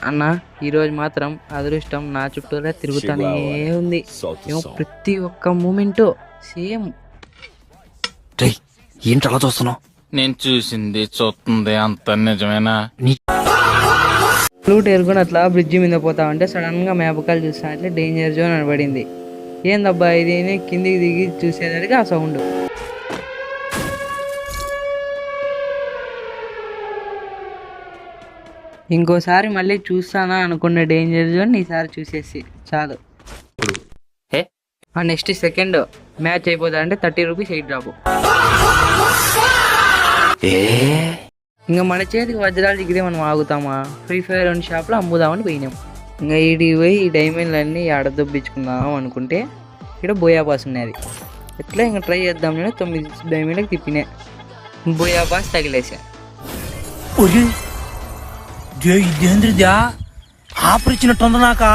అన్న ఈరోజు మాత్రం అదృష్టం నా చుట్టూరా తిరుగుతానే ఉంది. ఏమో ప్రతి ఒక్క మూమెంట్ సేమ్. ఏంటి అలా చూస్తున్నావు? నేను చూసింది చూస్తుంది అంత నిజమేనా? ఫ్లూట్ ఎరుకుని అట్లా బ్రిడ్జి మీద పోతా ఉంటే సడన్ గా మేపకాలు చూస్తా అట్లా డేంజర్ జోన్ అని పడింది. ఏందబ్బా ఇది అని కిందికి దిగి చూసేసరికి ఆ సౌండ్. ఇంకోసారి మళ్ళీ చూస్తానా అనుకున్న డేంజర్ జోన్ ఈసారి చూసేసి చాలు. నెక్స్ట్ సెకండ్ మ్యాచ్ అయిపోతా అంటే 30 రూపీస్ 8 డ్రాప్. ఇంకా మన చేతికి వజ్రాలు దిగితే మనం ఆగుతామా? ఫ్రీ ఫైర్ అని షాప్లో అమ్ముదామని పోయినాం. ఇంకా ఈడికి పోయి ఈ డైమండ్లన్నీ ఆడదొబ్బించుకుందాం అనుకుంటే ఇక్కడ బోయా పాస్ ఉన్నది. ఎట్లా ఇంకా ట్రై చేద్దాం నేను 9 డైమండ్లకు తిప్పినా. బోయా పాస్ తగిలేసా. ఇదేంద్రిదా ఆఫర్ ఇచ్చినట్టుంది నాకా.